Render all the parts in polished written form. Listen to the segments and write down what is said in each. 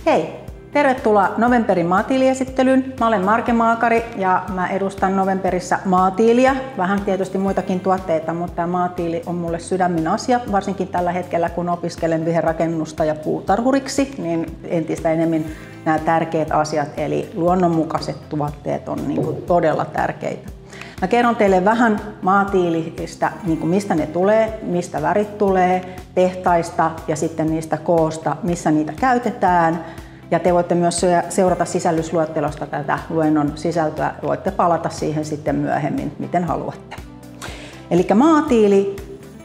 Hei! Tervetuloa Novemperin maatiiliesittelyyn. Mä olen Marke Maakari ja mä edustan Novemperissa maatiiliä. Vähän tietysti muitakin tuotteita, mutta tämä maatiili on mulle sydämin asia. Varsinkin tällä hetkellä, kun opiskelen viherrakennusta ja puutarhuriksi, niin entistä enemmän nämä tärkeät asiat, eli luonnonmukaiset tuotteet on todella tärkeitä. Mä kerron teille vähän maatiilistä, mistä ne tulee, mistä värit tulee, tehtaista ja sitten niistä koosta, missä niitä käytetään. Ja te voitte myös seurata sisällysluettelosta tätä luennon sisältöä. Voitte palata siihen sitten myöhemmin, miten haluatte. Eli maatiili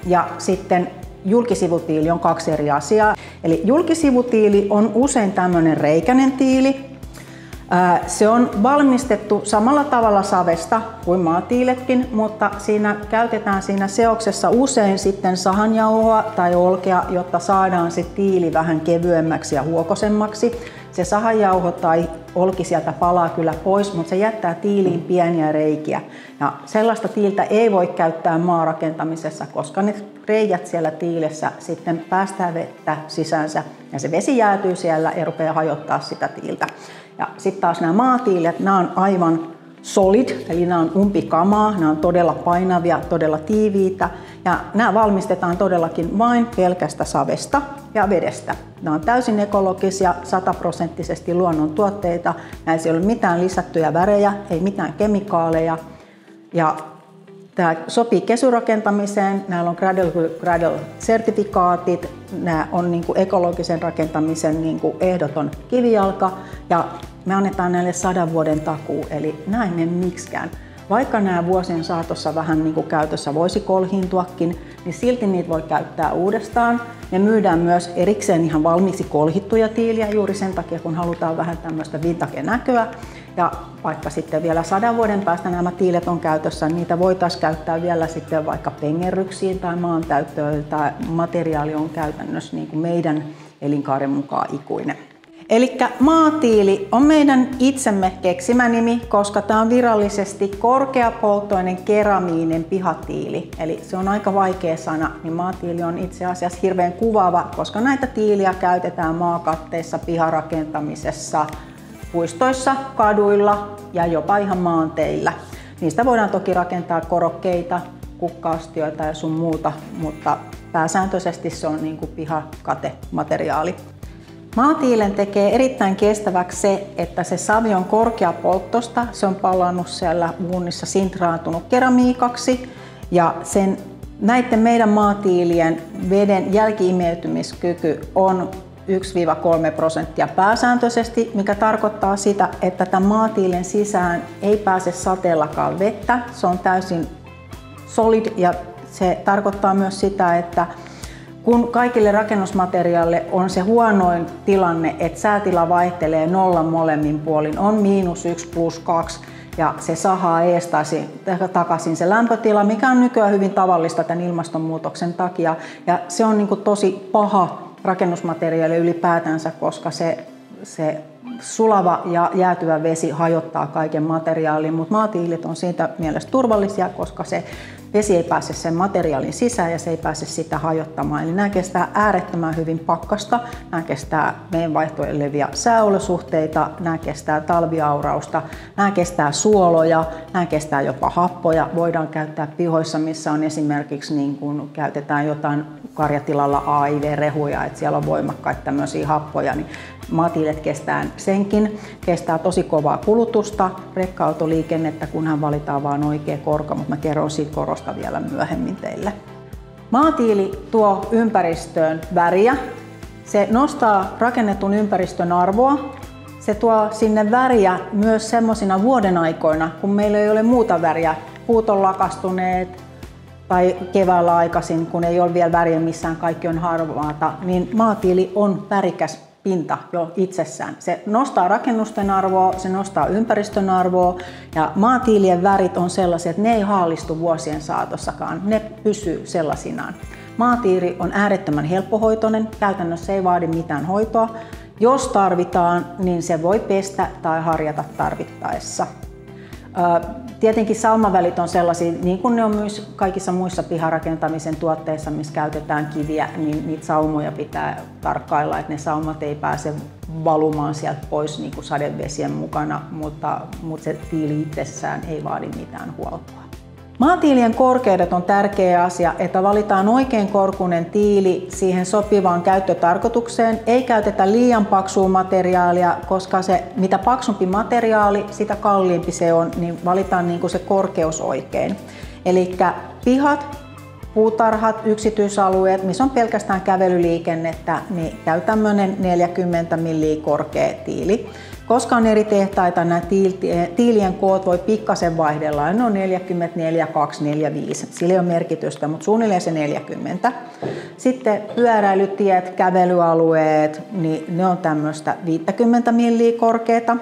ja sitten julkisivutiili on kaksi eri asiaa. Eli julkisivutiili on usein tämmöinen reikäinen tiili. Se on valmistettu samalla tavalla savesta kuin maatiiletkin, mutta käytetään siinä seoksessa usein sitten sahanjauhoa tai olkea, jotta saadaan se tiili vähän kevyemmäksi ja huokosemmaksi. Se sahanjauho tai olki sieltä palaa kyllä pois, mutta se jättää tiiliin pieniä reikiä. Ja sellaista tiiltä ei voi käyttää maarakentamisessa, koska ne reijät siellä tiilessä sitten päästää vettä sisäänsä ja se vesi jäätyy siellä ja rupeaa hajottaa sitä tiiltä. Ja sitten taas nämä maatiilet, nämä on aivan solid, eli nämä on umpikamaa, nämä on todella painavia, todella tiiviitä ja nämä valmistetaan todellakin vain pelkästä savesta ja vedestä. Nämä on täysin ekologisia, 100% luonnon tuotteita, näissä ei ole mitään lisättyjä värejä, ei mitään kemikaaleja ja tämä sopii kesyrakentamiseen, näillä on Cradle-sertifikaatit, nämä on ekologisen rakentamisen ehdoton kivijalka ja me annetaan näille 100 vuoden takuu, eli näin en miksikään. Vaikka nämä vuosien saatossa vähän käytössä voisi kolhiintuakin, niin silti niitä voi käyttää uudestaan. Ne myydään myös erikseen ihan valmiiksi kolhittuja tiiliä juuri sen takia, kun halutaan vähän tämmöistä vintage-näköä. Ja vaikka sitten vielä 100 vuoden päästä nämä tiilet on käytössä, niin niitä voitaisiin käyttää vielä sitten vaikka pengerryksiin tai maantäyttöön. Tai materiaali on käytännössä meidän elinkaaren mukaan ikuinen. Eli maatiili on meidän itsemme keksimä nimi, koska tämä on virallisesti korkeapolttoinen keramiinen pihatiili. Eli se on aika vaikea sana, niin maatiili on itse asiassa hirveän kuvaava, koska näitä tiiliä käytetään maakatteissa, piharakentamisessa, puistoissa, kaduilla ja jopa ihan maanteillä. Niistä voidaan toki rakentaa korokkeita, kukka-astioita ja sun muuta, mutta pääsääntöisesti se on pihakatemateriaali. Maatiilen tekee erittäin kestäväksi se, että se savi on korkeapolttoista, se on palannut siellä uunissa sintraantunut keramiikaksi ja näiden meidän maatiilien veden jälki-imeytymiskyky on 1–3% pääsääntöisesti, mikä tarkoittaa sitä, että tämän maatiilen sisään ei pääse sateellakaan vettä, se on täysin solid ja se tarkoittaa myös sitä, että kun kaikille rakennusmateriaalille on se huonoin tilanne, että säätila vaihtelee nollan molemmin puolin, on -1 + 2 ja se sahaa takaisin se lämpötila, mikä on nykyään hyvin tavallista tämän ilmastonmuutoksen takia. Ja se on tosi paha rakennusmateriaali ylipäätänsä, koska se sulava ja jäätyvä vesi hajottaa kaiken materiaalin, mutta maatiilit on siitä mielessä turvallisia, koska se vesi ei pääse sen materiaalin sisään ja se ei pääse sitä hajottamaan. Eli nämä kestää äärettömän hyvin pakkasta, nämä kestää meidän vaihtoehtoja sääolosuhteita, nämä kestää talviaurausta, nämä kestää suoloja, nämä kestää jopa happoja. Voidaan käyttää pihoissa, missä on esimerkiksi kun käytetään jotain karjatilalla AIV-rehuja, että siellä on voimakkaita tämmöisiä happoja, niin maatiilet kestää senkin, kestää tosi kovaa kulutusta, rekka-autoliikennettä, kunhan valitaan vaan oikea korko, mutta mä kerron siitä korosta vielä myöhemmin teille. Maatiili tuo ympäristöön väriä, se nostaa rakennetun ympäristön arvoa, se tuo sinne väriä myös semmoisina vuoden aikoina, kun meillä ei ole muuta väriä, puut on lakastuneet tai keväällä aikaisin, kun ei ole vielä väriä missään, kaikki on harmaata, niin maatiili on värikäs pinta jo itsessään. Se nostaa rakennusten arvoa, se nostaa ympäristön arvoa ja maatiilien värit on sellaisia, että ne ei haalistu vuosien saatossakaan, ne pysyy sellaisinaan. Maatiili on äärettömän helppohoitoinen, käytännössä ei vaadi mitään hoitoa. Jos tarvitaan, niin se voi pestä tai harjata tarvittaessa. Tietenkin saumavälit on sellaisia, niin kuin ne on myös kaikissa muissa piharakentamisen tuotteissa, missä käytetään kiviä, niin niitä saumoja pitää tarkkailla, että ne saumat ei pääse valumaan sieltä pois niin kuin sadevesien mukana, mutta se tiili itsessään ei vaadi mitään huoltoa. Maatiilien korkeudet on tärkeä asia, että valitaan oikein korkuinen tiili siihen sopivaan käyttötarkoitukseen. Ei käytetä liian paksua materiaalia, koska mitä paksumpi materiaali, sitä kalliimpi se on, niin valitaan niin kuin se korkeus oikein. Eli pihat, puutarhat, yksityisalueet, missä on pelkästään kävelyliikennettä, niin käy tämmöinen 40 milliä korkea tiili. Koska on eri tehtaita, nämä tiilien koot voi pikkasen vaihdella, ne on 44, 2, 4, 5. Sillä ei ole merkitystä, mutta suunnilleen se 40. Sitten pyöräilytiet, kävelyalueet, niin ne on tämmöistä 50 milliä korkeata.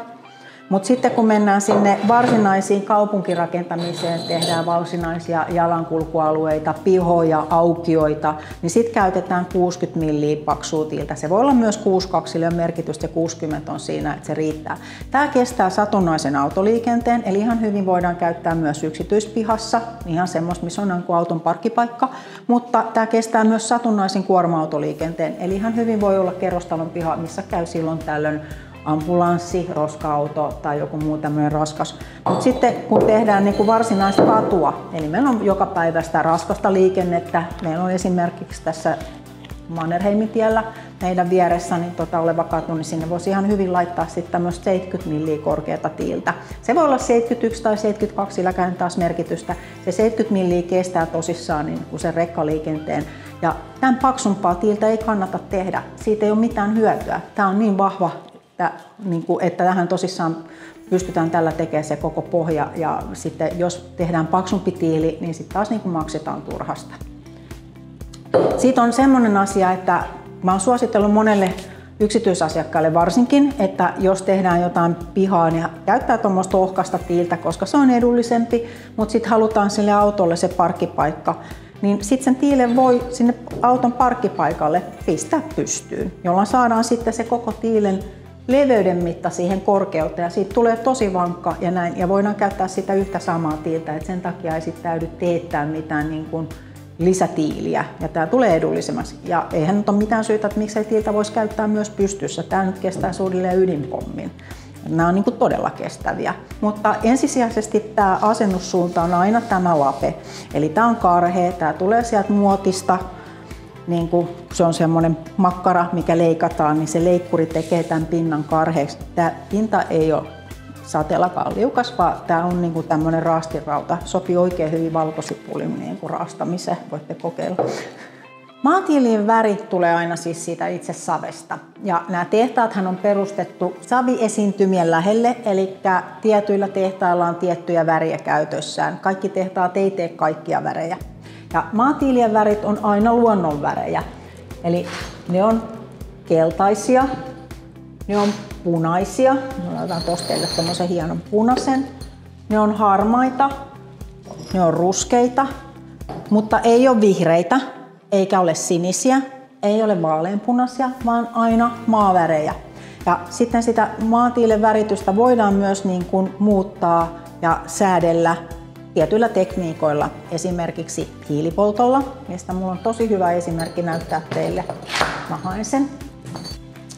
Mutta sitten kun mennään sinne varsinaisiin kaupunkirakentamiseen, tehdään varsinaisia jalankulkualueita, pihoja, aukioita, niin sitten käytetään 60 milliä paksua tiiltä. Se voi olla myös 62, sillä on merkitystä, ja 60 on siinä, että se riittää. Tämä kestää satunnaisen autoliikenteen, eli ihan hyvin voidaan käyttää myös yksityispihassa, ihan semmoista, missä on auton parkkipaikka, mutta tämä kestää myös satunnaisen kuorma-autoliikenteen, eli ihan hyvin voi olla kerrostalon piha, missä käy silloin tällöin ambulanssi, roska-auto tai joku muu tämmöinen raskas. Mutta sitten kun tehdään niin kuin varsinaista katua, eli meillä on joka päivästä raskasta liikennettä, meillä on esimerkiksi tässä Mannerheimintiellä meidän vieressä niin oleva katu, niin sinne voisi ihan hyvin laittaa sitten tämmöistä 70 milliä korkeata tiiltä. Se voi olla 71 tai 72, silläkään taas merkitystä. Se 70 milliä kestää tosissaan niin kuin sen rekkaliikenteen. Ja tämän paksumpaa tiiltä ei kannata tehdä, siitä ei ole mitään hyötyä. Tämä on niin vahva, että tähän tosissaan pystytään tällä tekemään se koko pohja, ja sitten jos tehdään paksumpi tiili, niin sitten taas maksetaan turhasta. Siitä on semmoinen asia, että mä oon suositellut monelle yksityisasiakkaalle varsinkin, että jos tehdään jotain pihaa, niin käyttää tuommoista ohkaista tiiltä, koska se on edullisempi, mutta sitten halutaan sille autolle se parkkipaikka, niin sitten sen tiilen voi sinne auton parkkipaikalle pistää pystyyn, jolloin saadaan sitten se koko tiilen leveyden mitta siihen korkeuteen, ja siitä tulee tosi vankka ja näin, ja voidaan käyttää sitä yhtä samaa tiiltä, että sen takia ei sitten täydy teettää mitään niin kuin lisätiiliä, ja tämä tulee edullisemmaksi. Ja eihän nyt ole mitään syytä, että miksei tiiltä voisi käyttää myös pystyssä. Tämä nyt kestää suunnilleen ydinpommin. Nämä on niin kuin todella kestäviä. Mutta ensisijaisesti tämä asennussuunta on aina tämä lape. Eli tämä on karhea, tämä tulee sieltä muotista. Niin kuin se on semmoinen makkara, mikä leikataan, niin se leikkuri tekee tämän pinnan karheaksi. Tämä pinta ei ole sateellakaan liukas, vaan tämä on niin kuin tämmöinen raastinrauta. Sopii oikein hyvin valkosipulin niin kuin raastamiseen, voitte kokeilla. Maatiilien värit tulee aina siis siitä itse savesta. Ja nämä tehtaathan on perustettu saviesiintymien lähelle, eli tietyillä tehtailla on tiettyjä väriä käytössään. Kaikki tehtaat ei tee kaikkia värejä. Ja maatiilien värit on aina luonnonvärejä. Eli ne on keltaisia, ne on punaisia. Mä laitan tuosta teille tämmöisen hienon punaisen. Ne on harmaita, ne on ruskeita, mutta ei ole vihreitä, eikä ole sinisiä, ei ole vaaleanpunaisia, vaan aina maavärejä. Ja sitten sitä maatiilen väritystä voidaan myös niin kuin muuttaa ja säädellä tietyillä tekniikoilla, esimerkiksi hiilipoltolla, mistä minulla on tosi hyvä esimerkki näyttää teille. Mä haen sen.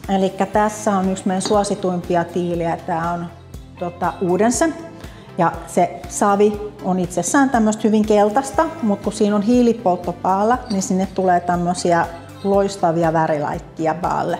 Eli tässä on yksi meidän suosituimpia tiiliä, tämä on Udense. Ja se savi on itsessään tämmöistä hyvin keltaista, mutta kun siinä on hiilipoltto päällä, niin sinne tulee tämmöisiä loistavia väriläikkiä päälle.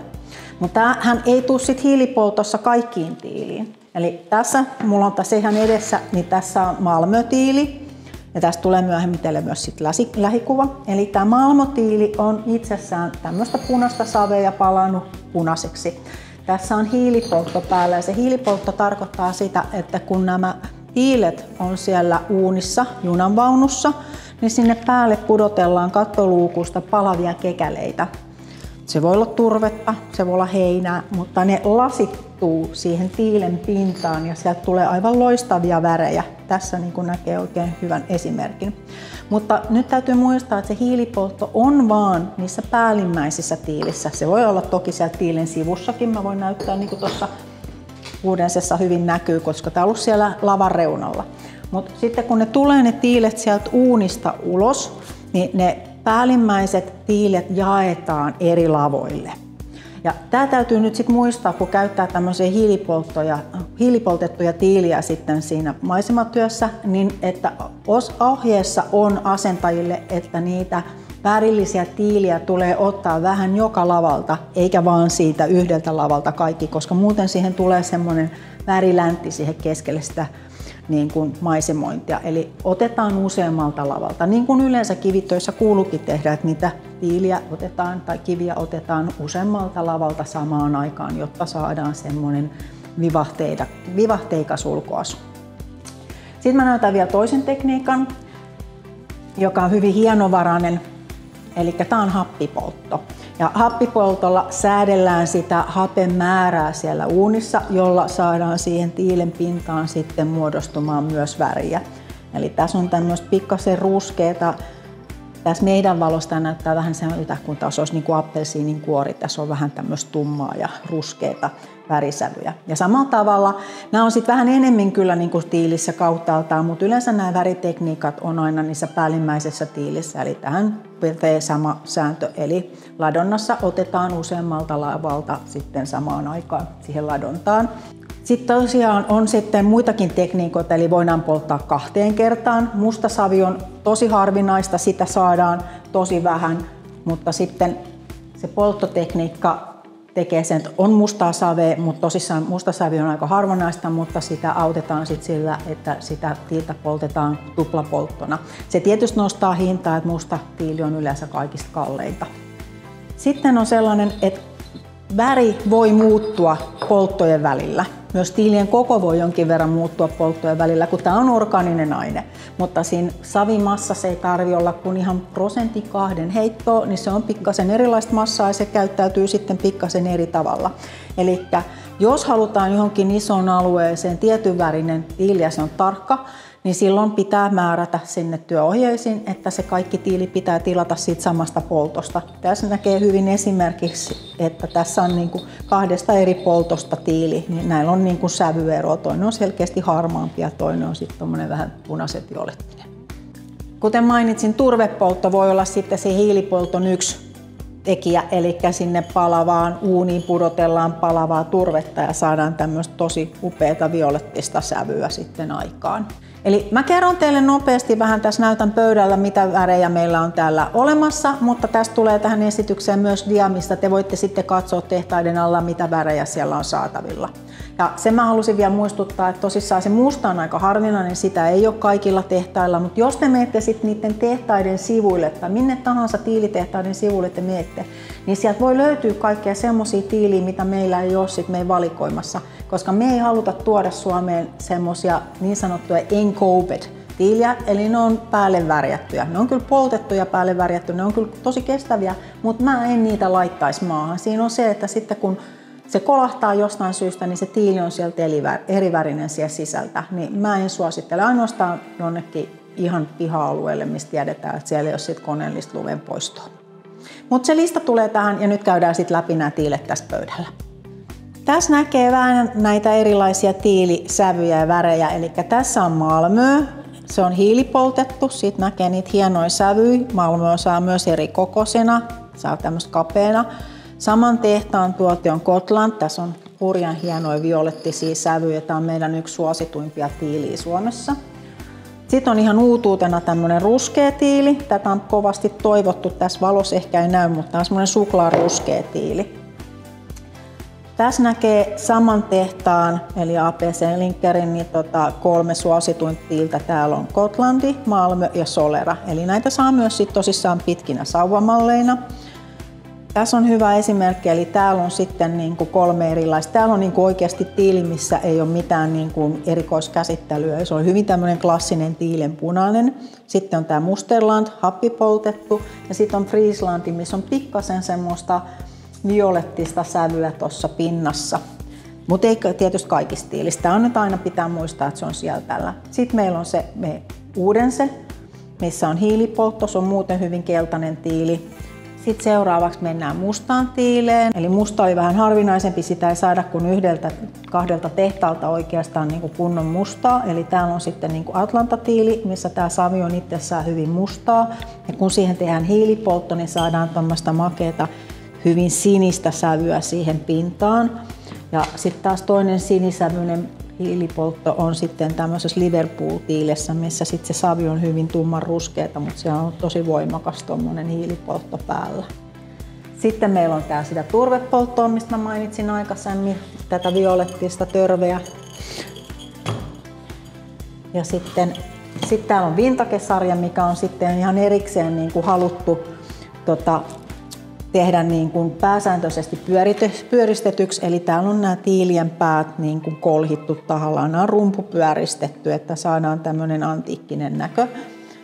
Mutta hän ei tule sit hiilipoltossa kaikkiin tiiliin. Eli tässä, mulla on tässä ihan edessä, niin tässä on malmötiili. Ja tästä tulee myöhemmin teille myös sit lähikuva. Eli tämä malmotiili on itsessään tämmöistä punaista savea palannut punaiseksi. Tässä on hiilipoltto päällä, ja se hiilipoltto tarkoittaa sitä, että kun nämä tiilet on siellä uunissa, junanvaunussa, niin sinne päälle pudotellaan kattoluukusta palavia kekäleitä. Se voi olla turvetta, se voi olla heinää, mutta ne lasittuu siihen tiilen pintaan ja sieltä tulee aivan loistavia värejä. Tässä niin kuin näkee oikein hyvän esimerkin. Mutta nyt täytyy muistaa, että se hiilipoltto on vaan niissä päällimmäisissä tiilissä. Se voi olla toki siellä tiilen sivussakin. Mä voin näyttää niin kuin tuossa Udensessa hyvin näkyy, koska tämä on ollut siellä lavan reunalla. Mutta sitten kun ne tulee ne tiilet sieltä uunista ulos, niin ne päällimmäiset tiilet jaetaan eri lavoille. Ja tämä täytyy nyt sitten muistaa, kun käyttää tämmöisiä hiilipoltettuja tiiliä sitten siinä maisematyössä, niin että ohjeessa on asentajille, että niitä värillisiä tiiliä tulee ottaa vähän joka lavalta, eikä vaan siitä yhdeltä lavalta kaikki, koska muuten siihen tulee semmoinen väriläntti siihen keskelle sitä niin kuin maisemointia. Eli otetaan useammalta lavalta, niin kuin yleensä kivitöissä kuuluukin tehdä, että niitä tiiliä otetaan tai kiviä otetaan useammalta lavalta samaan aikaan, jotta saadaan semmoinen vivahteikas ulkoasu. Sitten mä näytän vielä toisen tekniikan, joka on hyvin hienovarainen, eli tämä on happipoltto. Ja happipoltolla säädellään sitä hapen määrää siellä uunissa, jolla saadaan siihen tiilen pintaan sitten muodostumaan myös väriä. Eli tässä on tämmöistä pikkasen ruskeata. Tässä meidän valosta näyttää vähän sellaiselta, kun tässä olisi niin kuin appelsiinin kuori. Tässä on vähän tämmöistä tummaa ja ruskeata värisävyjä. Ja samalla tavalla nämä on sitten vähän enemmän kyllä niin kuin tiilissä kauttaaltaan, mutta yleensä nämä väritekniikat on aina niissä päällimmäisessä tiilissä. Eli tähän pätee sama sääntö. Eli ladonnassa otetaan useammalta lavalta sitten samaan aikaan siihen ladontaan. Sitten tosiaan on sitten muitakin tekniikoita, eli voidaan polttaa 2 kertaan. Musta savi on tosi harvinaista, sitä saadaan tosi vähän, mutta sitten se polttotekniikka tekee sen, että on mustaa savea, mutta tosissaan musta savi on aika harvinaista, mutta sitä autetaan sitten sillä, että sitä tiiltä poltetaan tuplapolttona. Se tietysti nostaa hintaa, että musta tiili on yleensä kaikista kalleinta. Sitten on sellainen, että väri voi muuttua polttojen välillä. Myös tiilien koko voi jonkin verran muuttua polttojen välillä, kun tämä on orgaaninen aine. Mutta siinä savimassassa ei tarvitse olla kuin ihan 1-2% heittoa, niin se on pikkasen erilaista massaa ja se käyttäytyy sitten pikkasen eri tavalla. Eli jos halutaan johonkin isoon alueeseen tietyn värinen tiili ja se on tarkka, niin silloin pitää määrätä sinne työohjeisiin, että se kaikki tiili pitää tilata siitä samasta poltosta. Tässä näkee hyvin esimerkiksi, että tässä on niin kuin 2 eri poltosta tiili, niin näillä on niin kuin sävyeroa. Toinen on selkeästi harmaampi ja toinen on sitten tuommoinen vähän punaiset violettinen. Kuten mainitsin, turvepoltto voi olla sitten se hiilipolton yksi tekijä, eli sinne palavaan uuniin pudotellaan palavaa turvetta ja saadaan tämmöistä tosi upeata violettista sävyä sitten aikaan. Eli mä kerron teille nopeasti vähän, tässä näytän pöydällä, mitä värejä meillä on täällä olemassa, mutta tästä tulee tähän esitykseen myös dia, mistä te voitte sitten katsoa tehtaiden alla, mitä värejä siellä on saatavilla. Ja sen mä halusin vielä muistuttaa, että tosissaan se musta on aika harvinainen, sitä ei ole kaikilla tehtailla, mutta jos te menette sitten niiden tehtaiden sivuille tai minne tahansa tiilitehtaiden sivuille te menette, niin sieltä voi löytyä kaikkea semmoisia tiiliä, mitä meillä ei ole sitten meidän valikoimassa, koska me ei haluta tuoda Suomeen semmoisia niin sanottuja encoded tiiliä, eli ne on päälle värjättyjä. Ne on kyllä poltettuja päälle värjättyjä, ne on kyllä tosi kestäviä, mutta mä en niitä laittaisi maahan. Siinä on se, että sitten kun se kolahtaa jostain syystä, niin se tiili on sieltä erivärinen siellä sisältä. Niin mä en suosittele ainoastaan jonnekin ihan piha-alueelle, mistä tiedetään, että siellä ei ole sit koneellista lumen poistoa. Mutta se lista tulee tähän ja nyt käydään sitten läpi nämä tiilet tässä pöydällä. Tässä näkee vähän näitä erilaisia tiilisävyjä ja värejä. Eli tässä on Malmö. Se on hiilipoltettu. Siitä näkee niitä hienoja sävyjä. Malmö saa myös eri kokoisena. Saa tämmöistä kapeana. Saman tehtaan tuote on Gotland. Tässä on hurjan hienoja violettisia sävyjä. Tämä on meidän yksi suosituimpia tiiliä Suomessa. Sitten on ihan uutuutena tämmöinen ruskea tiili. Tätä on kovasti toivottu. Tässä valossa ehkä ei näy, mutta tämä on semmoinen suklaaruskea tiili. Tässä näkee saman tehtaan, eli ABC Linkerin, niin 3 suosituinta tiiltä. Täällä on Gotlandi, Malmö ja Solera. Eli näitä saa myös sit tosissaan pitkinä sauvamalleina. Tässä on hyvä esimerkki, eli täällä on sitten niin kuin 3 erilaista. Täällä on niin kuin oikeasti tiili, missä ei ole mitään niin kuin erikoiskäsittelyä. Se on hyvin tämmöinen klassinen tiilenpunainen. Sitten on tämä Musterland, happipoltettu, ja sitten on Friesland, missä on pikkasen semmoista violettista sävyä tuossa pinnassa. Mutta ei tietysti kaikista tiilistä. Tämä on nyt aina pitää muistaa, että se on siellä tällä. Sitten meillä on se Odense, missä on hiilipoltto. Se on muuten hyvin keltainen tiili. Sitten seuraavaksi mennään mustaan tiileen. Eli musta oli vähän harvinaisempi, sitä ei saada kuin 1-2 tehtaalta oikeastaan niin kuin kunnon mustaa. Eli täällä on sitten niin kuin Atlanta-tiili, missä tämä savi on itsessään hyvin mustaa. Ja kun siihen tehdään hiilipoltto, niin saadaan tuommoista makeata, hyvin sinistä sävyä siihen pintaan. Ja sitten taas toinen sinisävyinen hiilipoltto on sitten tämmöisessä Liverpool-tiilessä, missä sitten se savi on hyvin tumman ruskeata, mutta siellä on tosi voimakas tuommoinen hiilipoltto päällä. Sitten meillä on tää sitä turvepolttoa, mistä mä mainitsin aikaisemmin, tätä violettista törveä. Ja sitten täällä on Vintage-sarja, mikä on sitten ihan erikseen niin kuin haluttu tehdä niin kuin pääsääntöisesti pyöristetyksi, eli täällä on nämä tiilien päät niin kuin kolhittu tahallaan, nämä on rumpupyöristetty, että saadaan tämmöinen antiikkinen näkö.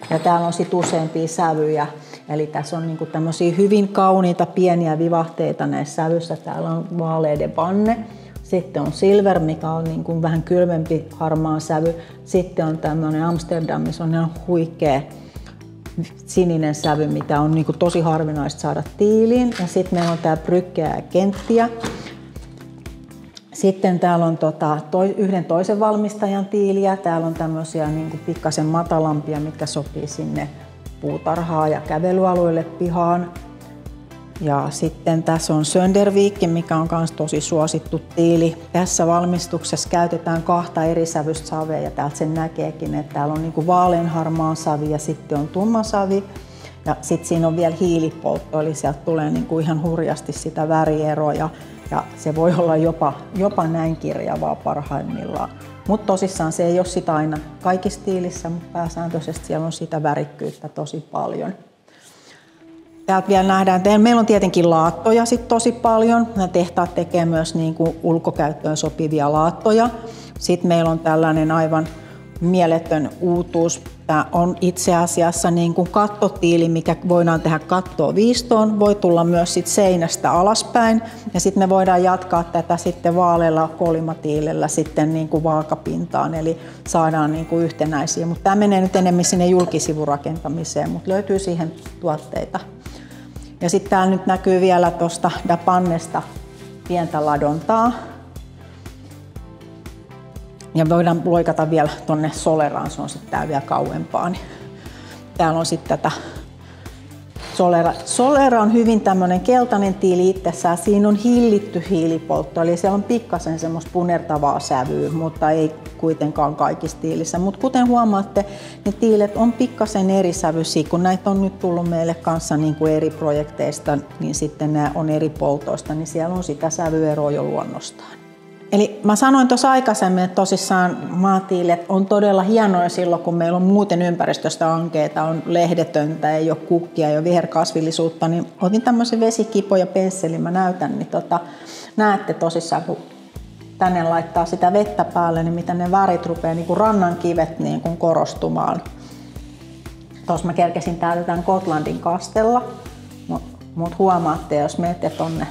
Ja täällä on sitten useampia sävyjä, eli tässä on niin kuin tämmöisiä hyvin kauniita pieniä vivahteita näissä sävyissä. Täällä on vaalea de banne, sitten on silver, mikä on niin kuin vähän kylmempi harmaa sävy, sitten on tämmöinen Amsterdam, missä on ihan huikea sininen sävy, mitä on niin kuin tosi harvinaista saada tiiliin. Ja sitten meillä on tää brykkeä ja kenttiä. Sitten täällä on yhden toisen valmistajan tiiliä. Täällä on tämmöisiä niin kuin pikkasen matalampia, mitkä sopii sinne puutarhaan ja kävelyalueelle pihaan. Ja sitten tässä on Sönderviikki, mikä on myös tosi suosittu tiili. Tässä valmistuksessa käytetään 2 eri sävyistä savea ja täältä sen näkeekin, että täällä on niinku vaaleanharmaa savi ja sitten on tumma savi. Ja sitten siinä on vielä hiilipoltto, eli sieltä tulee niinku ihan hurjasti sitä värieroa ja se voi olla jopa näin kirjavaa parhaimmillaan. Mutta tosissaan se ei ole sitä aina kaikissa tiilissä, mutta pääsääntöisesti siellä on sitä värikkyyttä tosi paljon. Täältä vielä nähdään, että meillä on tietenkin laattoja sit tosi paljon. Nämä tehtaat tekee myös niin kuin ulkokäyttöön sopivia laattoja. Sitten meillä on tällainen aivan mieletön uutuus. Tämä on itse asiassa niin kuin kattotiili, mikä voidaan tehdä kattoa viistoon. Voi tulla myös sit seinästä alaspäin. Ja sitten me voidaan jatkaa tätä sitten vaalealla kolimatiilellä sitten niin kuin vaakapintaan. Eli saadaan niin kuin yhtenäisiä. Mutta tämä menee nyt enemmän sinne julkisivurakentamiseen, mutta löytyy siihen tuotteita. Ja sitten täällä nyt näkyy vielä tuosta Da Pannesta pientä ladontaa. Ja voidaan loikata vielä tuonne Soleraan, se on sitten täällä vielä kauempaa. Niin täällä on sitten tätä Solera. Solera on hyvin tämmöinen keltainen tiili itsessään. Siinä on hillitty hiilipoltto, eli siellä on pikkasen semmoista punertavaa sävyä, mutta ei kuitenkaan kaikissa tiilissä. Mutta kuten huomaatte, ne tiilet on pikkasen eri sävyisiä, kun näitä on nyt tullut meille kanssa niin kuin eri projekteista, niin sitten nämä on eri poltoista, niin siellä on sitä sävyeroa jo luonnostaan. Eli mä sanoin tuossa aikaisemmin, että tosissaan maatiilet on todella hienoja silloin, kun meillä on muuten ympäristöstä ankeita, on lehdetöntä, ei ole kukkia, ei ole viherkasvillisuutta, niin otin tämmöisen vesikipo ja pensselin, mä näytän, niin näette tosissaan, kun tänne laittaa sitä vettä päälle, niin miten ne värit rupeaa niin kuin rannan kivet niin kuin korostumaan. Tuossa mä kerkesin täältä tämän Gotlandin kastella, mutta huomaatte, jos menette tonne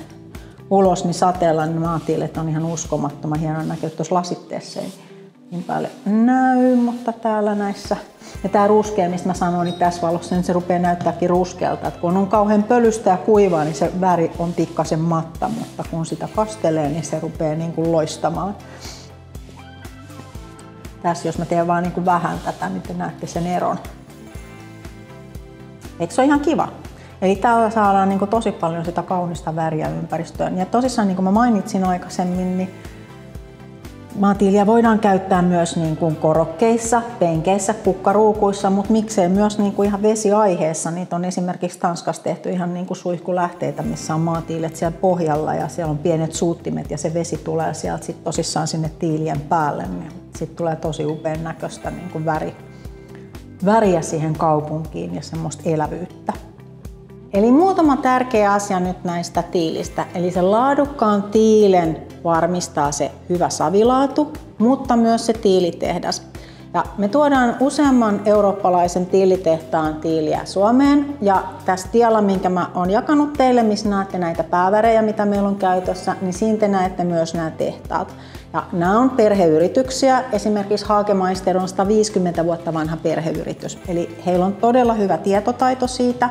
ulos, niin sateella niin maatiilet on ihan uskomattoman hienoa näkyy tuossa lasitteessa. Ei niin paljon näy, mutta täällä näissä. Ja tää ruskea, mistä mä sanoin, niin tässä valossa niin se rupeaa näyttääkin ruskealta. Et kun on kauhean pölystä ja kuivaa, niin se väri on pikkasen matta, mutta kun sitä kastelee, niin se rupeaa niin kuin loistamaan. Tässä jos mä teen vaan niin kuin vähän tätä, niin te näette sen eron. Eikö se ole ihan kiva? Eli täällä saadaan niin kuin tosi paljon sitä kaunista väriä ympäristöön. Ja tosissaan, niin kuin mä mainitsin aikaisemmin, niin maatiiliä voidaan käyttää myös niin kuin korokkeissa, penkeissä, kukkaruukuissa, mutta miksei myös niin kuin ihan vesiaiheessa. Niitä on esimerkiksi Tanskassa tehty ihan niin kuin suihkulähteitä, missä on maatiilet siellä pohjalla ja siellä on pienet suuttimet ja se vesi tulee sieltä sit tosissaan sinne tiilien päälle. Niin sitten tulee tosi upean näköistä niin kuin väriä siihen kaupunkiin ja semmoista elävyyttä. Eli muutama tärkeä asia nyt näistä tiilistä. Eli se laadukkaan tiilen varmistaa se hyvä savilaatu, mutta myös se tiilitehdas. Ja me tuodaan useamman eurooppalaisen tiilitehtaan tiiliä Suomeen. Ja tässä dialla, minkä mä oon jakanut teille, missä näette näitä päävärejä, mitä meillä on käytössä, niin siinä te näette myös nämä tehtaat. Ja nämä on perheyrityksiä. Esimerkiksi Hagemeister on 150 vuotta vanha perheyritys. Eli heillä on todella hyvä tietotaito siitä.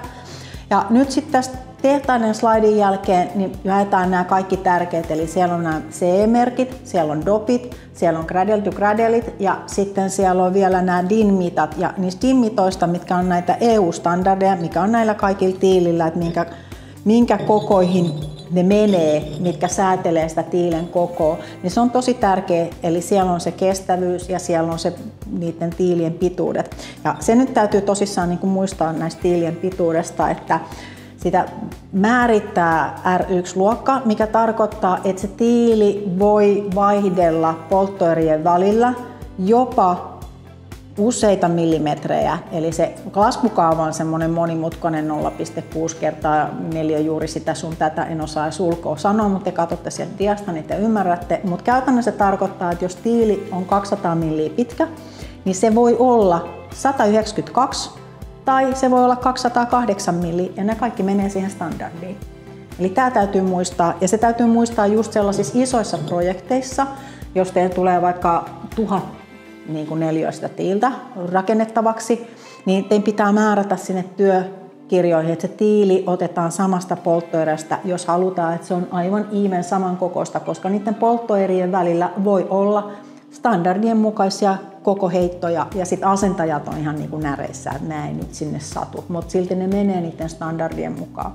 Ja nyt sitten tästä tehtaiden slaidin jälkeen niin jaetaan nämä kaikki tärkeät, eli siellä on nämä CE-merkit, siellä on DOPit, siellä on Cradle to Cradleit ja sitten siellä on vielä nämä DIN-mitat ja niistä DIN-mitoista, mitkä on näitä EU-standardeja, mikä on näillä kaikilla tiilillä, että minkä kokoihin ne menee, mitkä säätelee sitä tiilen kokoa, niin se on tosi tärkeä, eli siellä on se kestävyys ja siellä on se niiden tiilien pituudet. Ja se nyt täytyy tosissaan niin kuin muistaa näistä tiilien pituudesta, että sitä määrittää R1-luokka, mikä tarkoittaa, että se tiili voi vaihdella polttoerien välillä jopa useita millimetrejä. Eli se laskukaava on semmoinen monimutkainen 0,6 kertaa 4 juuri sitä sun tätä, en osaa sulkoa sanoa, mutta te katsotte sieltä diasta, niin te ymmärrätte. Mutta käytännössä se tarkoittaa, että jos tiili on 200 milliä pitkä, niin se voi olla 192 tai se voi olla 208 milliä ja ne kaikki menee siihen standardiin. Eli tämä täytyy muistaa ja se täytyy muistaa just sellaisissa isoissa projekteissa, jos teille tulee vaikka 1000 neliöistä tiiltä rakennettavaksi, niin teidän pitää määrätä sinne työkirjoihin, että se tiili otetaan samasta polttoerästä, jos halutaan, että se on aivan even samankokoista, koska niiden polttoerien välillä voi olla standardien mukaisia kokoheittoja ja sitten asentajat on ihan niin kuin näreissä, että nämä ei nyt sinne satu, mutta silti ne menee niiden standardien mukaan.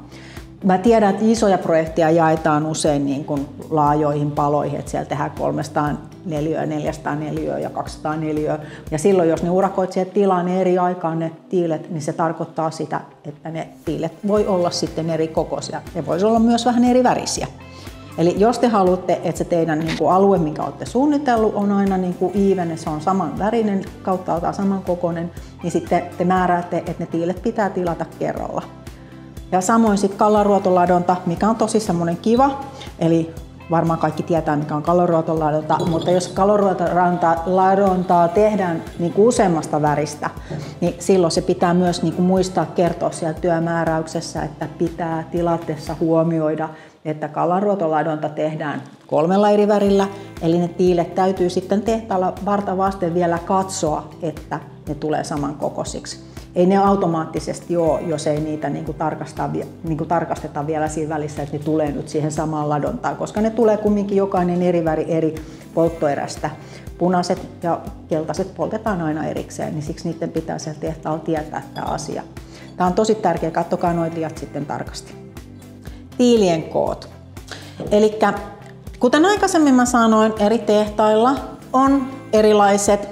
Mä tiedän, että isoja projekteja jaetaan usein niin kuin laajoihin paloihin, että siellä tehdään 300 neliöä, 400 neliöä ja 200 neliöä. Ja silloin, jos ne urakoitsijat tilaa ne eri aikaan ne tiilet, niin se tarkoittaa sitä, että ne tiilet voi olla sitten eri kokoisia ja voisi olla myös vähän eri värisiä. Eli jos te haluatte, että se teidän niin kuin alue, mikä olette suunnitellut, on aina niin kuin even, se on saman värinen, kauttaaltaan saman kokoinen, niin sitten te määräätte, että ne tiilet pitää tilata kerralla. Ja samoin sitten kallaruotoladonta, mikä on tosi semmoinen kiva, eli varmaan kaikki tietää, mikä on kallaruotoladonta, mutta jos kallaruotoladontaa tehdään niin kuin useammasta väristä, niin silloin se pitää myös niin kuin muistaa kertoa siellä työmääräyksessä, että pitää tilatessa huomioida, että kallaruotoladonta tehdään 3 eri värillä, eli ne tiilet täytyy sitten tehtaalla varta vasten vielä katsoa, että ne tulee samankokoisiksi. Ei ne automaattisesti ole, jos ei niitä tarkasteta vielä siinä välissä, että ne tulee nyt siihen samaan ladontaan, koska ne tulee kumminkin jokainen eri väri eri polttoerästä. Punaiset ja keltaiset poltetaan aina erikseen, niin siksi niiden pitää siellä tehtaalla tietää tämä asia. Tämä on tosi tärkeää, katsokaa nuo diat sitten tarkasti. Tiilien koot. Eli kuten aikaisemmin mä sanoin, eri tehtailla on erilaiset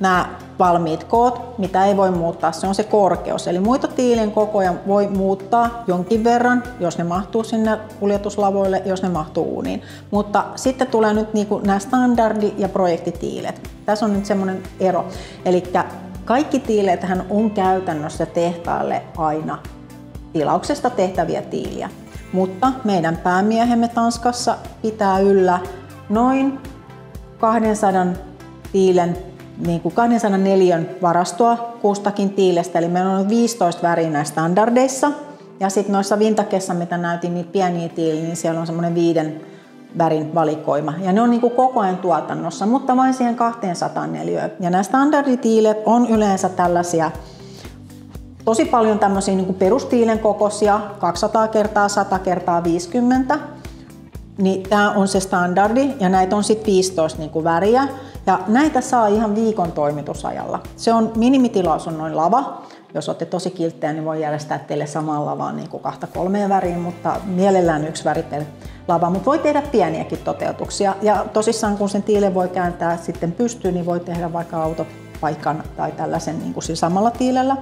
nämä valmiit koot, mitä ei voi muuttaa, se on se korkeus. Eli muita tiilien kokoja voi muuttaa jonkin verran, jos ne mahtuu sinne kuljetuslavoille, jos ne mahtuu uuniin. Mutta sitten tulee nyt nämä standardi- ja projektitiilet. Tässä on nyt semmoinen ero. Eli kaikki tiileethän on käytännössä tehtaalle aina tilauksesta tehtäviä tiiliä. Mutta meidän päämiehemme Tanskassa pitää yllä noin 200 tiilen 204 varastoa kustakin tiilestä, eli meillä on 15 väriä näissä standardeissa. Ja sitten noissa vintakeissa, mitä näytin, niitä pieniä tiiliä, niin siellä on semmoinen 5 värin valikoima. Ja ne on koko ajan tuotannossa, mutta vain siihen 200 neliöön. Ja nämä standarditiilet on yleensä tällaisia, tosi paljon tämmöisiä perustiilen kokoisia, 200 x 100 x 50. Niin tämä on se standardi ja näitä on sitten 15 väriä. Ja näitä saa ihan viikon toimitusajalla. Se on minimitilaus on noin lava. Jos olette tosi kilttejä, niin voi järjestää teille samaan lavaan 2-3 väriin, mutta mielellään 1 väri per lava. Mutta voi tehdä pieniäkin toteutuksia. Ja tosissaan kun sen tiilen voi kääntää sitten pystyyn, niin voi tehdä vaikka autopaikan tai tällaisen samalla tiilellä.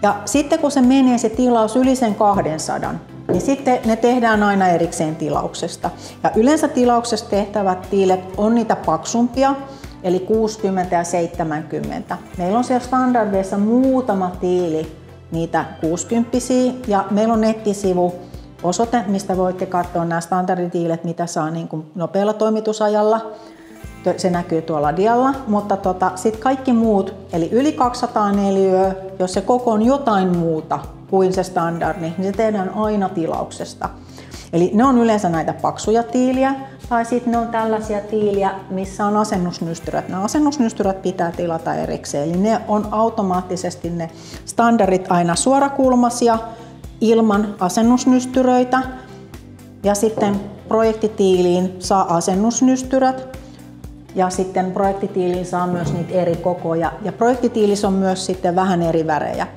Ja sitten kun se menee se tilaus yli sen 200, niin sitten ne tehdään aina erikseen tilauksesta. Ja yleensä tilauksessa tehtävät tiilet on niitä paksumpia, eli 60 ja 70. Meillä on siellä standardeissa muutama tiili, niitä 60-siä, ja meillä on nettisivu osoite, mistä voitte katsoa nämä standarditiilet, mitä saa nopealla toimitusajalla. Se näkyy tuolla dialla, mutta sitten kaikki muut, eli yli 200 neliöä, jos se koko on jotain muuta kuin se standardi, niin se tehdään aina tilauksesta. Eli ne on yleensä näitä paksuja tiiliä, tai sitten ne on tällaisia tiiliä, missä on asennusnystyrät. Nämä asennusnystyrät pitää tilata erikseen, eli ne on automaattisesti ne standardit aina suorakulmaisia, ilman asennusnystyröitä ja sitten projektitiiliin saa asennusnystyrät ja sitten projektitiiliin saa myös niitä eri kokoja ja projektitiilissä on myös sitten vähän eri värejä.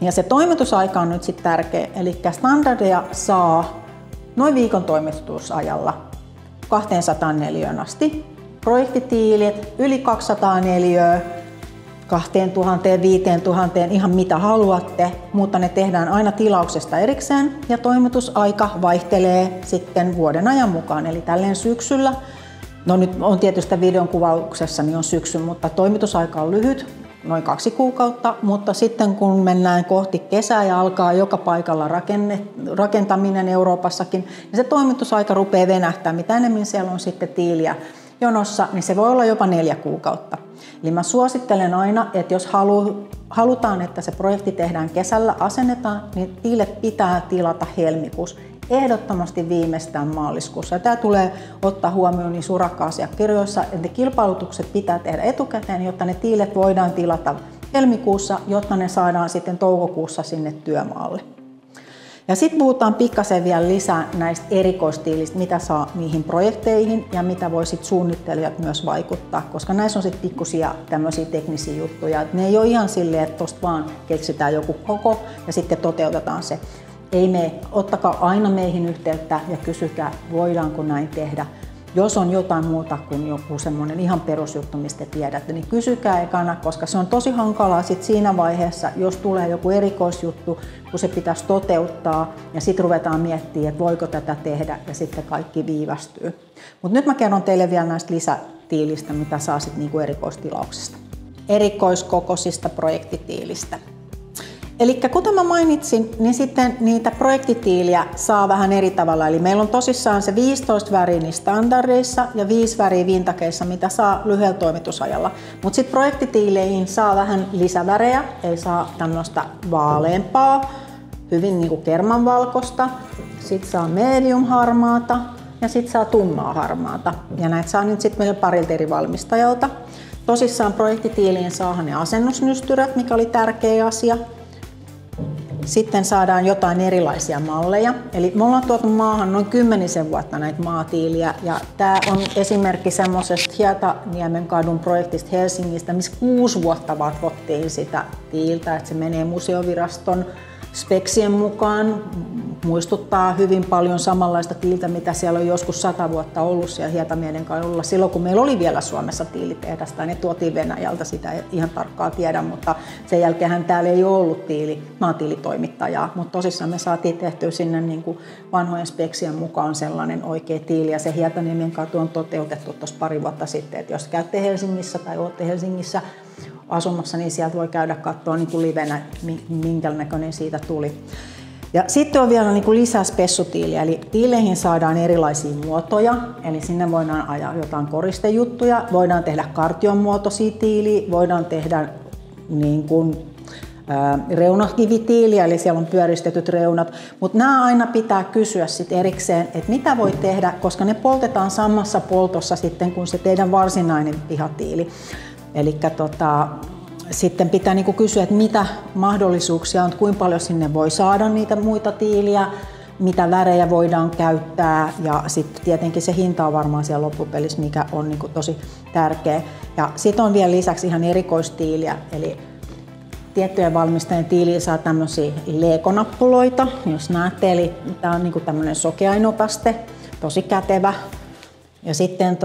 Ja se toimitusaika on nyt sitten tärkeä, eli standardeja saa noin viikon toimitusajalla 200 neliöön asti. Projektitiilit yli 200 neliöä, 2000, 5000, ihan mitä haluatte, mutta ne tehdään aina tilauksesta erikseen ja toimitusaika vaihtelee sitten vuoden ajan mukaan, eli tälleen syksyllä. No nyt on tietysti videon kuvauksessa niin on syksy, mutta toimitusaika on lyhyt, noin 2 kuukautta, mutta sitten kun mennään kohti kesää ja alkaa joka paikalla rakentaminen Euroopassakin, niin se toimitusaika rupeaa venähtämään. Mitä enemmän siellä on sitten tiiliä jonossa, niin se voi olla jopa 4 kuukautta. Eli mä suosittelen aina, että jos halutaan, että se projekti tehdään kesällä, asennetaan, niin tiilet pitää tilata helmikuussa. Ehdottomasti viimeistään maaliskuussa. Tämä tulee ottaa huomioon niin urakka-asiakirjoissa, että kilpailutukset pitää tehdä etukäteen, jotta ne tiilet voidaan tilata helmikuussa, jotta ne saadaan sitten toukokuussa sinne työmaalle. Ja sitten puhutaan pikkasen vielä lisää näistä erikoistiilistä, mitä saa niihin projekteihin ja mitä voi sitten suunnittelijat myös vaikuttaa, koska näissä on sitten pikkusia tämmöisiä teknisiä juttuja. Et ne ei ole ihan silleen, että tuosta vaan keksitään joku koko ja sitten toteutetaan se. Ottakaa aina meihin yhteyttä ja kysykää, voidaanko näin tehdä. Jos on jotain muuta kuin joku semmoinen ihan perusjuttu, mistä tiedätte, niin kysykää ekana, koska se on tosi hankalaa sit siinä vaiheessa, jos tulee joku erikoisjuttu, kun se pitäisi toteuttaa ja sitten ruvetaan miettimään, että voiko tätä tehdä ja sitten kaikki viivästyy. Mutta nyt mä kerron teille vielä näistä lisätiilistä, mitä saa sitten niinku erikoistilauksesta. Erikoiskokoisista projektitiilistä. Eli kuten mä mainitsin, niin sitten niitä projektitiiliä saa vähän eri tavalla. Eli meillä on tosissaan se 15 väriä niin standardeissa ja 5 väriä vintageissa, mitä saa lyhyellä toimitusajalla. Mutta sitten projektitiileihin saa vähän lisävärejä, eli saa tämmöistä vaaleampaa, hyvin niin kuin kermanvalkoista. Sitten saa medium harmaata ja sitten saa tummaa harmaata. Ja näitä saa nyt sitten meillä parilta eri valmistajalta. Tosissaan projektitiiliin saa ne asennusnystyrät, mikä oli tärkeä asia. Sitten saadaan jotain erilaisia malleja. Eli me ollaan tuotu maahan noin 10 vuotta näitä maatiiliä. Ja tämä on esimerkki semmoisesta Hietaniemen kadun projektista Helsingistä, missä 6 vuotta vatvottiin sitä tiiltä, että se menee museoviraston speksien mukaan. Muistuttaa hyvin paljon samanlaista tiiltä, mitä siellä on joskus 100 vuotta ollut siellä Hietaniemi kadulla. Silloin kun meillä oli vielä Suomessa tiilitehdasta, ne tuotiin Venäjältä, sitä ei ihan tarkkaan tiedä, mutta sen jälkeen täällä ei ole ollut maatiilitoimittajaa. Mutta tosissaan me saatiin tehtyä sinne niin kuin vanhojen speksien mukaan sellainen oikea tiili, ja se Hietaniemen katu on toteutettu tuossa pari vuotta sitten, että jos käytte Helsingissä tai olette Helsingissä asumassa, niin sieltä voi käydä katsoa niin kuin livenä, minkä näköinen siitä tuli. Ja sitten on vielä niin kuin lisää spessutiiliä, eli tiileihin saadaan erilaisia muotoja, eli sinne voidaan ajaa jotain koristejuttuja, voidaan tehdä kartion muotoisia tiiliä, voidaan tehdä niin kuin reunakivitiiliä, eli siellä on pyöristetyt reunat, mutta nämä aina pitää kysyä sitten erikseen, että mitä voi tehdä, koska ne poltetaan samassa poltossa sitten kuin se teidän varsinainen pihatiili. Eli sitten pitää niinku kysyä, että mitä mahdollisuuksia on, kuinka paljon sinne voi saada niitä muita tiiliä, mitä värejä voidaan käyttää, ja sitten tietenkin se hinta on varmaan siellä loppupelissä, mikä on niinku tosi tärkeä. Ja sitten on vielä lisäksi ihan erikoistiiliä, eli tiettyjen valmistajien tiiliin saa tämmöisiä leekonappuloita, jos näette, eli tämä on niinku tämmöinen sokeainopaste, tosi kätevä. Ja sitten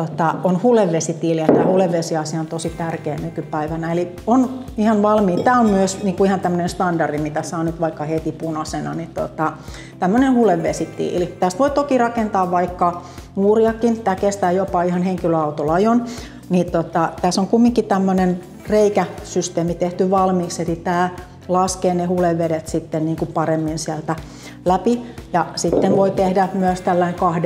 on hulevesitiili, ja tämä hulevesiasia on tosi tärkeä nykypäivänä. Eli on ihan valmiin. Tämä on myös niin kuin ihan tämmöinen standardi, mitä saa nyt vaikka heti punaisena, niin tämmöinen hulevesitiili. Tästä voi toki rakentaa vaikka muuriakin. Tämä kestää jopa ihan henkilöautolajon. Niin tässä on kumminkin tämmöinen reikäsysteemi tehty valmiiksi, eli tämä laskee ne hulevedet sitten niin kuin paremmin sieltä läpi. Ja sitten voi tehdä myös tällainen 2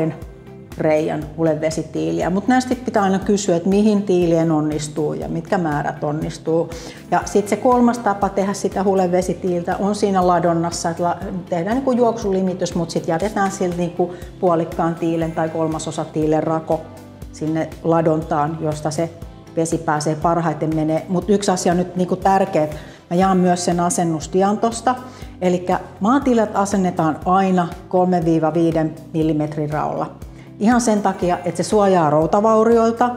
reiän hulevesitiiliä, mutta näistä pitää aina kysyä, että mihin tiilien onnistuu ja mitkä määrät onnistuu. Ja sitten se 3. tapa tehdä sitä hulevesitiiltä on siinä ladonnassa, että tehdään niin kuin juoksulimitys, mutta sitten jätetään silti niin kuin puolikkaan tiilen tai 1/3 tiilen rako sinne ladontaan, josta se vesi pääsee parhaiten menee. Mutta yksi asia on nyt niin kuin tärkeä, mä jaan myös sen asennusdian tosta. Eli maatiilet asennetaan aina 3-5 mm raolla. Ihan sen takia, että se suojaa routavaurioilta,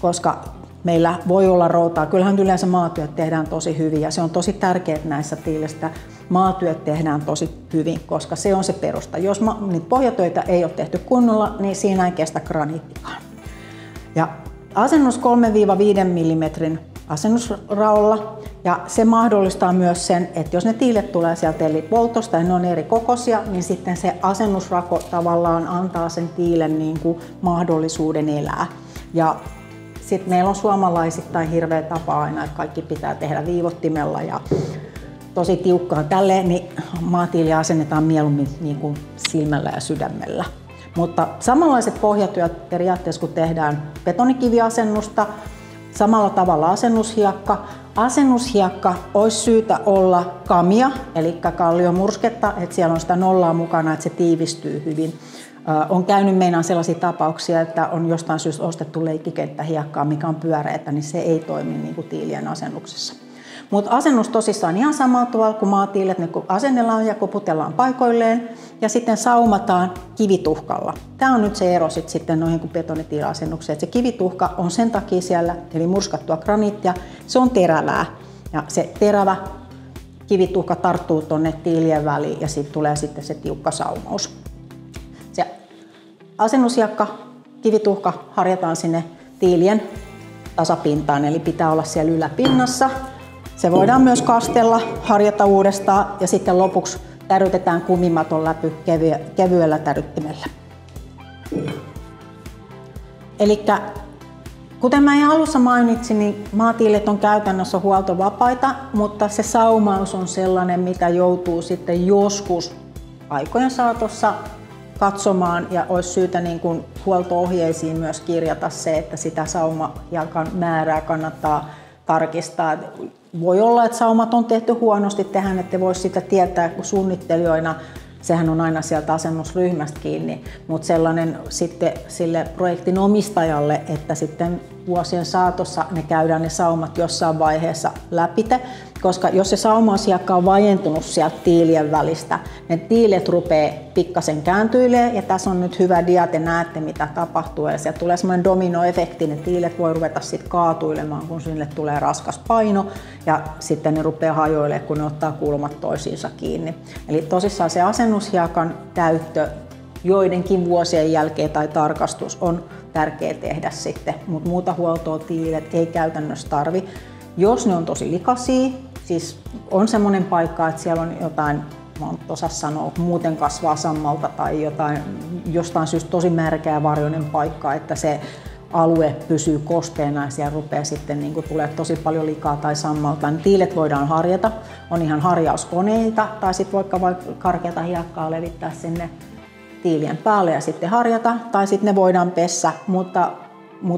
koska meillä voi olla routaa. Kyllähän yleensä maatyöt tehdään tosi hyvin ja se on tosi tärkeää näissä tiilistä. Maatyöt tehdään tosi hyvin, koska se on se perusta. Jos niitä pohjatöitä ei ole tehty kunnolla, niin siinä ei kestä graniittikaan. Ja asennus 3-5 mm asennusraolla ja se mahdollistaa myös sen, että jos ne tiilet tulee sieltä eli poltosta ja ne on eri kokoisia, niin sitten se asennusrako tavallaan antaa sen tiilen niin kuin mahdollisuuden elää. Ja sitten meillä on suomalaisittain hirveä tapa aina, että kaikki pitää tehdä viivottimella ja tosi tiukkaa tälleen, niin maatiiliä asennetaan mieluummin niin kuin silmällä ja sydämellä. Mutta samanlaiset pohjatyöt periaatteessa kun tehdään betonikiviasennusta, samalla tavalla asennushiekka. Asennushiekka olisi syytä olla kamia, eli kalliomursketta, että siellä on sitä nollaa mukana, että se tiivistyy hyvin. On käynyt meinaan sellaisia tapauksia, että on jostain syystä ostettu leikkikenttähiekkaa, mikä on pyöreätä, niin se ei toimi niin kuin tiilien asennuksessa. Mutta asennus tosissaan ihan samalla tavalla kuin maatiilet, ne asennellaan ja koputellaan paikoilleen ja sitten saumataan kivituhkalla. Tämä on nyt se ero sitten noihin kuin betonitiila-asennukseen. Se kivituhka on sen takia siellä, eli murskattua graniittia, se on terävää ja se terävä kivituhka tarttuu tuonne tiilien väliin ja siitä tulee sitten se tiukka saumaus. Se asennushiekka, kivituhka harjataan sinne tiilien tasapintaan, eli pitää olla siellä yläpinnassa. Se voidaan myös kastella, harjata uudestaan ja sitten lopuksi tärytetään kumimaton läpi kevyellä täryttimellä. Eli kuten mä alussa mainitsin, niin maatiilet on käytännössä huoltovapaita, mutta se saumaus on sellainen, mitä joutuu sitten joskus aikojen saatossa katsomaan ja olisi syytä niin kuin huolto-ohjeisiin myös kirjata se, että sitä saumajakan määrää kannattaa tarkistaa. Voi olla, että saumat on tehty huonosti, tehän ette voi sitä tietää suunnittelijoina, sehän on aina sieltä asennusryhmästä kiinni, mutta sellainen sitten sille projektin omistajalle, että sitten vuosien saatossa ne käydään ne saumat jossain vaiheessa läpite, koska jos se saumaushiekka on vajentunut sieltä tiilien välistä, ne tiilet rupeaa pikkasen kääntyilemään ja tässä on nyt hyvä dia, te näette mitä tapahtuu ja sieltä tulee semmoinen dominoefekti, ne tiilet voi ruveta sitten kaatuilemaan, kun sinne tulee raskas paino ja sitten ne rupeaa hajoilemaan, kun ne ottaa kulmat toisiinsa kiinni. Eli tosissaan se asennushiekan käyttö joidenkin vuosien jälkeen tai tarkastus on tärkeää tehdä sitten, mutta muuta huoltoa tiilet ei käytännössä tarvi. Jos ne on tosi likaisia, siis on semmoinen paikka, että siellä on jotain, mä en osaa sanoa, muuten kasvaa sammalta tai jostain syystä tosi märkää varjoinen paikka, että se alue pysyy kosteena ja siellä rupeaa sitten niin tulee tosi paljon likaa tai sammalta, niin tiilet voidaan harjata. On ihan harjauskoneita tai sitten vaikka karkeata hiekkaa levittää sinne tiilien päälle ja sitten harjata, tai sitten ne voidaan pessä, mutta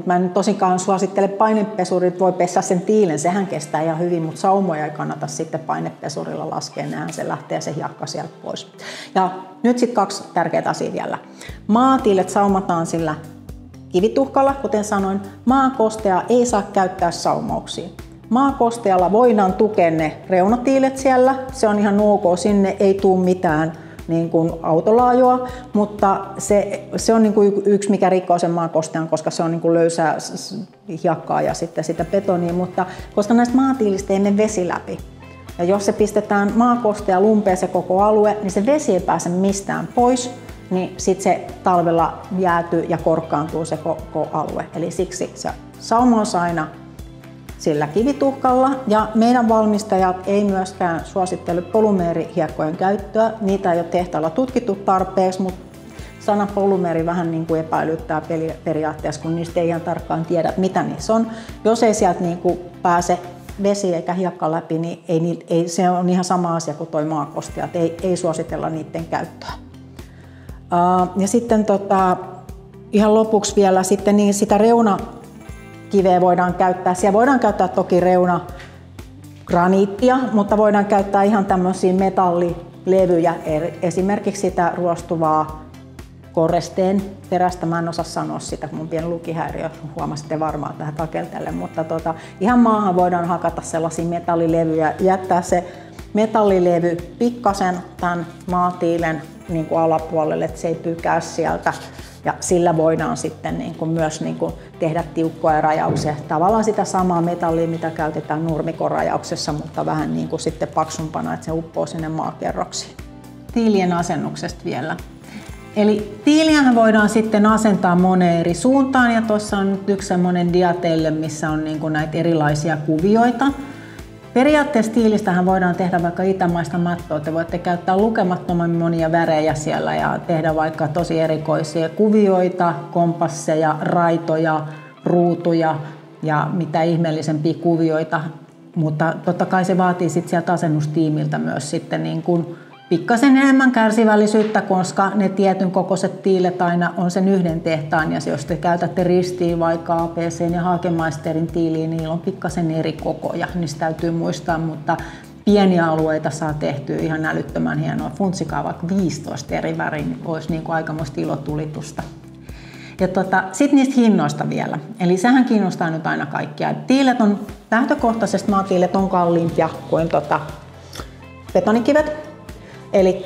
mä en tosikaan suosittele painepesurit, voi pessä sen tiilen, sehän kestää ihan hyvin, mutta saumoja ei kannata sitten painepesurilla laskea, näin se lähtee se hiekka sieltä pois. Ja nyt sitten 2 tärkeää asiaa vielä. Maatiilet saumataan sillä kivituhkalla, kuten sanoin, maakostea ei saa käyttää saumauksiin. Maakostealla voidaan tukea ne reunatiilet siellä, se on ihan ok, sinne ei tule mitään niin kuin autolaajoa, mutta se on niin kuin yksi, mikä rikkoo sen maakostean, koska se on niin kuin löysää hiekkaa ja sitten sitä betonia, mutta koska näistä maatiilistä ei mene vesi läpi. Ja jos se pistetään maakostea lumpeen se koko alue, niin se vesi ei pääse mistään pois, niin sitten se talvella jäätyy ja korkkaantuu se koko alue. Eli siksi se saumaus aina sillä kivituhkalla ja meidän valmistajat ei myöskään suosittele polymeerihiekkojen käyttöä. Niitä ei ole tehtaalla tutkittu tarpeeksi, mutta sana polymeeri vähän niin kuin epäilyttää periaatteessa, kun niistä ei ihan tarkkaan tiedä, mitä niissä on. Jos ei sieltä niin kuin pääse vesi eikä hiekka läpi, niin se on ihan sama asia kuin tuo maakostea, ei suositella niiden käyttöä. Ja sitten ihan lopuksi vielä sitten niin sitä reunakiveä voidaan käyttää. Siellä voidaan käyttää toki reunagraniittia, mutta voidaan käyttää ihan tämmöisiä metallilevyjä, esimerkiksi sitä ruostuvaa korresteen perästä. Mä en osaa sanoa sitä, kun mun pieni lukihäiriö, huomasitte varmaan tähän takeltelle, mutta ihan maahan voidaan hakata sellaisia metallilevyjä, jättää se metallilevy pikkasen tämän maatiilen niin kuin alapuolelle, että se ei pykää sieltä. Ja sillä voidaan sitten myös tehdä tiukkoja rajauksia. Tavallaan sitä samaa metallia, mitä käytetään nurmikon rajauksessa, mutta vähän sitten paksumpana, että se uppoo sinne maakerroksiin. Tiilien asennuksesta vielä. Eli tiiliähän voidaan sitten asentaa moneen eri suuntaan, ja tuossa on nyt yksi semmoinen dia teille, missä on näitä erilaisia kuvioita. Periaatteessa tiilistähän voidaan tehdä vaikka itämaista mattoa. Te voitte käyttää lukemattoman monia värejä siellä ja tehdä vaikka tosi erikoisia kuvioita, kompasseja, raitoja, ruutuja ja mitä ihmeellisempiä kuvioita. Mutta totta kai se vaatii sitten sieltä asennustiimiltä myös sitten pikkasen enemmän kärsivällisyyttä, koska ne tietyn kokoiset tiilet aina on sen yhden tehtaan, ja jos te käytätte ristiin vaikka APC:n ja Hagemeisterin tiiliin, niin niillä on pikkasen eri kokoja, niin se täytyy muistaa, mutta pieniä alueita saa tehtyä ihan älyttömän hienoa. Funtsikaa vaikka 15 eri väriä, niin olisi aikamoista ilotulitusta. Ja sitten niistä hinnoista vielä. Eli sehän kiinnostaa nyt aina kaikkia. Tiilet on lähtökohtaisesti, maatiilet on kalliimpia kuin betonikivet. Eli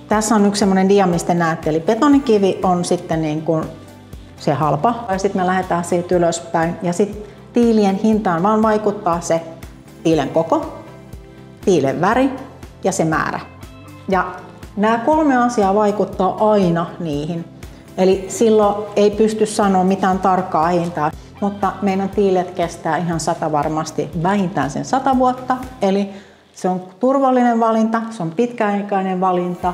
tässä on yksi semmoinen dia, mistä näette, eli betonikivi on sitten se halpa. Ja sitten me lähdetään siitä ylöspäin, ja sitten tiilien hintaan vaan vaikuttaa se tiilen koko, tiilen väri ja se määrä. Ja nämä 3 asiaa vaikuttaa aina niihin. Eli silloin ei pysty sanoa mitään tarkkaa hintaa, mutta meidän tiilet kestää ihan varmasti vähintään sen 100 vuotta. Eli se on turvallinen valinta, se on pitkäaikainen valinta,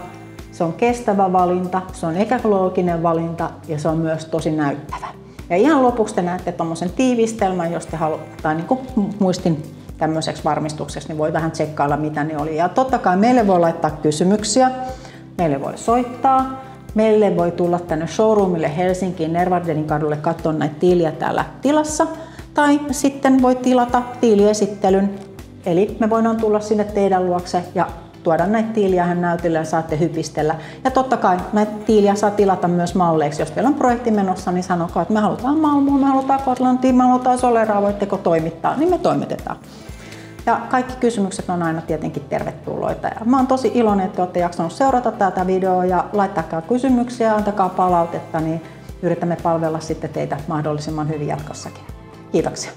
se on kestävä valinta, se on ekologinen valinta ja se on myös tosi näyttävä. Ja ihan lopuksi te näette tuommoisen tiivistelmän, jos te haluatte, tai muistin tämmöiseksi varmistukseksi, niin voi vähän tsekkailla mitä ne oli. Ja totta kai meille voi laittaa kysymyksiä, meille voi soittaa, meille voi tulla tänne showroomille Helsinkiin Nervardenin kadulle katsoa näitä tiiliä täällä tilassa, tai sitten voi tilata tiiliesittelyn. Eli me voidaan tulla sinne teidän luokse ja tuoda näitä tiiliä näytille ja saatte hypistellä. Ja totta kai näitä tiiliä saa tilata myös malleiksi. Jos teillä on projekti menossa, niin sanokaa, että me halutaan Malmoa, me halutaan Gotlantia, me halutaan Soleraa, voitteko toimittaa, niin me toimitetaan. Ja kaikki kysymykset on aina tietenkin tervetulleita. Ja mä oon tosi iloinen, että olette jaksanut seurata tätä videoa ja laittakaa kysymyksiä, antakaa palautetta, niin yritämme palvella sitten teitä mahdollisimman hyvin jatkossakin. Kiitoksia.